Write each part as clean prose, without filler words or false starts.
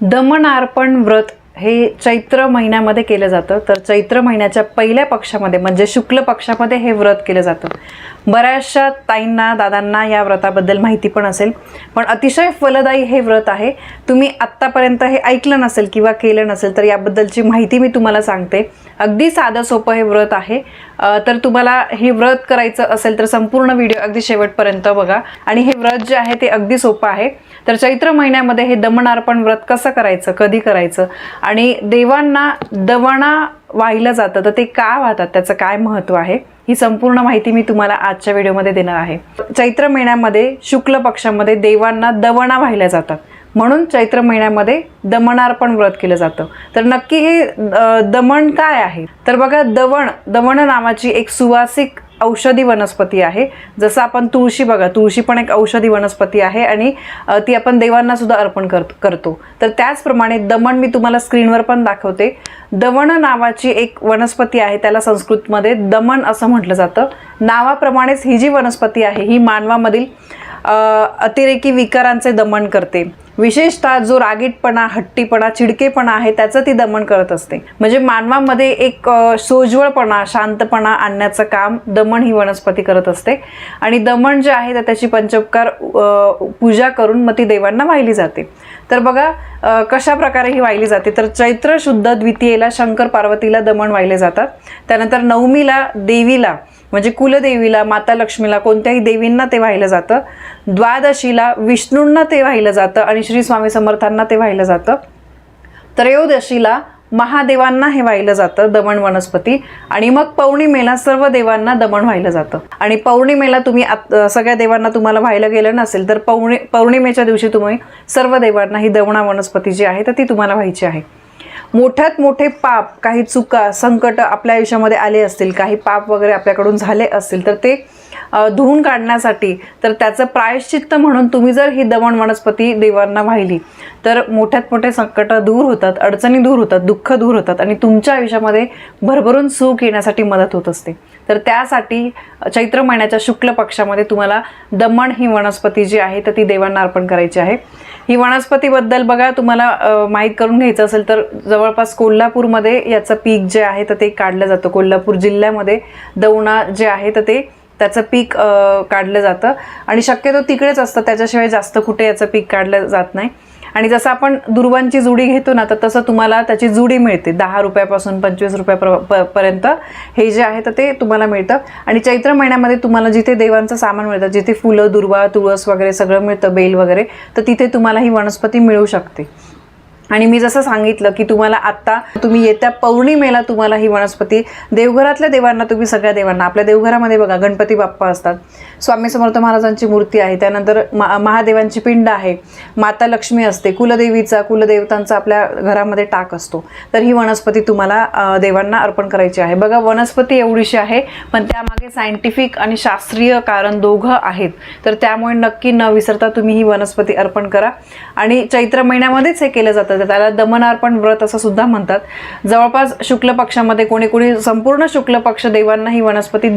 दमनार्पण व्रत हे चैत्र महिन्यामध्ये केलं जातं। तर चैत्र महिन्याच्या पहिल्या पक्षामध्ये म्हणजे शुक्ल पक्षामध्ये हे व्रत केलं जातं। बऱ्याचशा ताईंना दादांना या व्रताबद्दल माहिती पण असेल, पण अतिशय फलदायी हे व्रत आहे। तुम्ही आत्तापर्यंत हे ऐकलं नसेल किंवा केलं नसेल तर याबद्दलची माहिती मी तुम्हाला सांगते। अगदी साधं सोपं हे व्रत आहे। तर तुम्हाला हे व्रत करायचं असेल तर संपूर्ण व्हिडिओ अगदी शेवटपर्यंत बघा। आणि हे व्रत जे आहे ते अगदी सोपं आहे। तर चैत्र महिन्यामध्ये हे दमनार्पण व्रत कसं करायचं, कधी करायचं आणि देवांना दवणा वाहिलं जातं तर ते का वाहतात, त्याचं काय महत्त्व आहे, ही संपूर्ण माहिती मी तुम्हाला आजच्या व्हिडिओमध्ये देणार आहे। चैत्र महिन्यामध्ये शुक्ल पक्षामध्ये देवांना दवणा वाहिल्या जातात, म्हणून चैत्र महिन्यामध्ये दमनार्पण व्रत केलं जातं। तर नक्की हे दमन काय आहे तर बघा, दवण नावाची एक सुवासिक औषधी वनस्पती आहे। जसं आपण तुळशी बघा, तुळशी पण एक औषधी वनस्पती आहे आणि ती आपण देवांना सुद्धा अर्पण करतो। तर त्याचप्रमाणे दमन मी तुम्हाला स्क्रीनवर पण दाखवते। दवण नावाची एक वनस्पती आहे, त्याला संस्कृतमध्ये दमन असं म्हटलं जातं। नावाप्रमाणेच ही जी वनस्पती आहे ही मानवामधील अतिरेकी विकारांचे दमन करते। विशेषतः जो रागीटपणा, हट्टीपणा, चिडकेपणा आहे त्याचं ती दमन करत असते। म्हणजे मानवामध्ये एक सोज्वळपणा, शांतपणा आणण्याचं काम दमन ही वनस्पती करत असते। आणि दमन जे आहे तर त्याची पंचोपकार पूजा करून मग ती देवांना वाहिली जाते। तर बघा कशा प्रकारे ही वाहिली जाते। तर चैत्र शुद्ध द्वितीयेला शंकर पार्वतीला दमन वाहिले जातात। त्यानंतर नवमीला देवीला म्हणजे कुलदेवीला, माता लक्ष्मीला, कोणत्याही देवींना ते वाहिलं जातं। द्वादशीला विष्णूंना ते वाहिलं जातं आणि श्री स्वामी समर्थांना ते वाहिलं जातं। त्रयोदशीला महादेवांना हे वाहिलं जातं दमन वनस्पती। आणि मग पौर्णिमेला सर्व देवांना दमन वाहिलं जातं। आणि पौर्णिमेला तुम्ही सगळ्या देवांना तुम्हाला वाहिलं गेलं नसेल तर पौर्णिमेच्या दिवशी तुम्ही सर्व देवांना ही दवणा वनस्पती जी आहे तर ती तुम्हाला व्हायची आहे। मोठ्यात मोठे पाप, काही चुका, संकट आपल्या आयुष्यामध्ये आले असतील, काही पाप वगैरे आपल्याकडून झाले असतील तर ते धुवून काढण्यासाठी, तर त्याचं प्रायश्चित्त म्हणून तुम्ही जर ही दमन वनस्पती देवांना वाहिली तर मोठ्यात मोठे संकट दूर होतात, अडचणी दूर होतात, दुःख दूर होतात आणि तुमच्या आयुष्यामध्ये भरभरून सुख येण्यासाठी मदत होत असते। तर त्यासाठी चैत्र महिन्याच्या शुक्ल पक्षामध्ये तुम्हाला दमन ही वनस्पती जी आहे तर ती देवांना अर्पण करायची आहे। ही वनस्पतीबद्दल बघा, तुम्हाला माहीत करून घ्यायचं असेल तर जवळपास कोल्हापूरमध्ये याचं पीक जे आहे तर ते काढलं जातं। कोल्हापूर जिल्ह्यामध्ये दवणा जे आहे तर ते त्याचं पीक काढलं जातं आणि शक्यतो तिकडेच असतं, त्याच्याशिवाय जास्त कुठे याचं पीक काढलं जात नाही। आणि जसं आपण दुर्वांची जुडी घेतो ना, तर तसं तुम्हाला त्याची जुडी मिळते 10 रुपयापासून 25 रुपयापर्यंत हे जे आहे तर ते तुम्हाला मिळतं। आणि चैत्र महिन्यामध्ये तुम्हाला जिथे देवांचं सामान मिळतं, जिथे फुलं, दुर्वा, तुळस वगैरे सगळं मिळतं, बेल वगैरे, तर तिथे तुम्हाला ही वनस्पती मिळू शकते। आणि मी जसं सांगितलं की तुम्हाला आत्ता तुम्ही येत्या पौर्णिमेला तुम्हाला ही वनस्पती देवघरातल्या देवांना, तुम्ही सगळ्या देवांना, आपल्या देवघरामध्ये बघा गणपती बाप्पा असतात, स्वामी समर्थ महाराजांची मूर्ती आहे, त्यानंतर महादेवांची पिंड आहे, माता लक्ष्मी असते, कुलदेवतांचा आपल्या घरामध्ये टाक असतो। तर ही वनस्पती तुम्हाला देवांना अर्पण करायची आहे। बघा वनस्पती एवढीशी आहे पण त्यामागे सायंटिफिक आणि शास्त्रीय कारण दोघं आहेत। तर त्यामुळे नक्की न विसरता तुम्ही ही वनस्पती अर्पण करा। आणि चैत्र महिन्यामध्येच हे केलं जातं, त्याला दमनार्पण व्रत असं सुद्धा म्हणतात। जवळपास शुक्ल पक्षामध्ये कोणी संपूर्ण शुक्ल पक्ष देवांना ही वनस्पती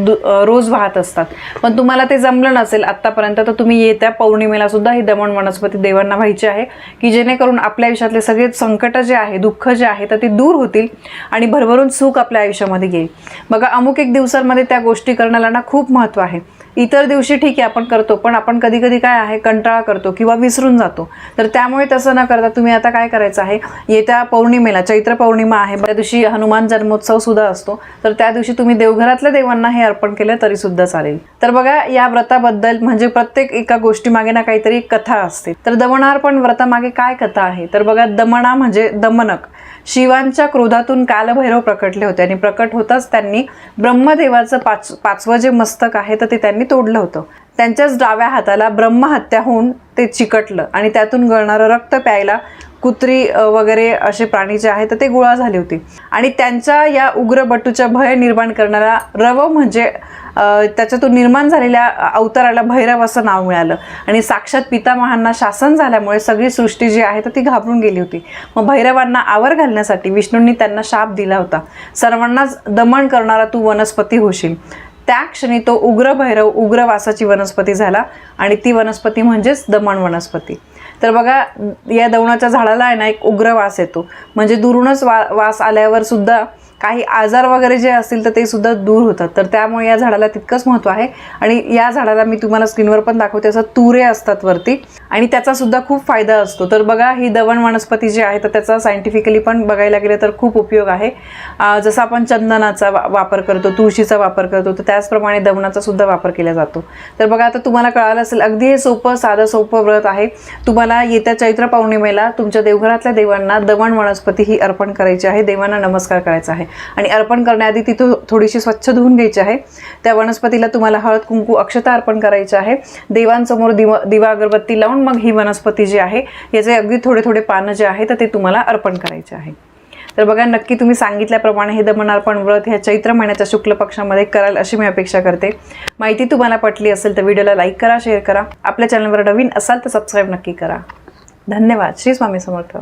रोज वाहत असतात। पण तुम्हाला ते जमलं नसेल आत्तापर्यंत तर तुम्ही येत्या पौर्णिमेला सुद्धा ही दमन वनस्पती देवांना व्हायची आहे, की जेणेकरून आपल्या आयुष्यातले सगळे संकट जे आहे, दुःख जे आहे तर ते दूर होतील आणि भरभरून सुख आपल्या आयुष्यामध्ये येईल। बघा अमुक एक दिवसांमध्ये त्या गोष्टी करण्याला ना खूप महत्त्व आहे। इतर दिवशी ठीक आहे आपण करतो, पण आपण कधी कधी काय आहे कंटाळा करतो किंवा विसरून जातो। तर त्यामुळे तसं न करता तुम्ही आता काय करायचं आहे, येत्या पौर्णिमेला, चैत्र पौर्णिमा आहे, त्या दिवशी हनुमान जन्मोत्सव सुद्धा असतो, तर त्या दिवशी तुम्ही देवघरातल्या देवांना हे अर्पण केलं तरी सुद्धा चालेल। तर बघा या व्रताबद्दल म्हणजे प्रत्येक एका गोष्टीमागे ना काहीतरी कथा असते। तर दमनार्पण व्रतामागे काय कथा आहे तर बघा, दमना म्हणजे दमनक, शिवांच्या क्रोधातून कालभैरव प्रकटले होते आणि प्रकट होताच त्यांनी ब्रह्मदेवाचं पाचवं जे मस्तक आहे तर ते त्यांनी तोडलं होतं। त्यांच्याच डाव्या हाताला ब्रह्महत्या होऊन ते चिकटलं आणि त्यातून गळणारं रक्त प्यायला कुत्री वगैरे असे प्राणी जे आहेत तर ते गोळा झाले होते। आणि त्यांच्या या उग्र बटूच्या भय निर्माण करणारा रव म्हणजे त्याच्यातून निर्माण झालेल्या अवताराला भैरव असं नाव मिळालं। आणि साक्षात पितामहांना शासन झाल्यामुळे सगळी सृष्टी जी आहे तर ती घाबरून गेली होती। मग भैरवांना आवर घालण्यासाठी विष्णूंनी त्यांना शाप दिला होता, सर्वांनाच दमन करणारा तू वनस्पती होशील। त्या क्षणी तो उग्र भैरव उग्रवासाची वनस्पती झाला आणि ती वनस्पती म्हणजेच दमन वनस्पती। तर बघा या दवणाच्या झाडाला आहे ना एक उग्र वास येतो, म्हणजे दुरूनच वास आल्यावर सुद्धा काही आजार वगैरे जे असतील तर ते सुद्धा दूर होतात. तर त्यामुळे या झाडाला तितकंच महत्त्व आहे. आणि या झाडाला मी तुम्हाला स्क्रीनवर पण दाखवते, असं तुरे असतात वरती आणि त्याचा सुद्धा खूप फायदा असतो. तर बघा ही दवण वनस्पती जी आहे तर त्याचा सायंटिफिकली पण बघायला गेलं तर खूप उपयोग आहे. जसं आपण चंदनाचा वापर करतो, तुळशीचा वापर करतो, तर त्याचप्रमाणे दवणाचा सुद्धा वापर केला जातो. तर बघा आता तुम्हाला कळालं असेल, अगदी हे सोपं साधं सोपं व्रत आहे. तुम्हाला येत्या चैत्र पौर्णिमेला तुमच्या देवघरातल्या देवांना दवण वनस्पती ही अर्पण करायची आहे, देवांना नमस्कार करायचा आहे. आणि अर्पण करण्याआधी ती थोडीशी स्वच्छ धुवून घ्यायची आहे. त्या वनस्पतीला तुम्हाला हळद कुंकू अक्षता अर्पण करायचे आहे. देवांसमोर दिवा अगरबत्ती लावून मग ही वनस्पती जी आहे याचे अगदी थोडे थोडे पानं जे आहे तर ते तुम्हाला अर्पण करायचे आहे. तर बघा नक्की तुम्ही सांगितल्याप्रमाणे हे दमनार्पण व्रत ह्या चैत्र महिन्याच्या शुक्ल पक्षामध्ये कराल अशी मी अपेक्षा करते. माहिती तुम्हाला पटली असेल तर व्हिडिओला लाईक करा, शेअर करा. आपल्या चॅनलवर नवीन असाल तर सबस्क्राईब नक्की करा. धन्यवाद. श्री स्वामी समर्थ.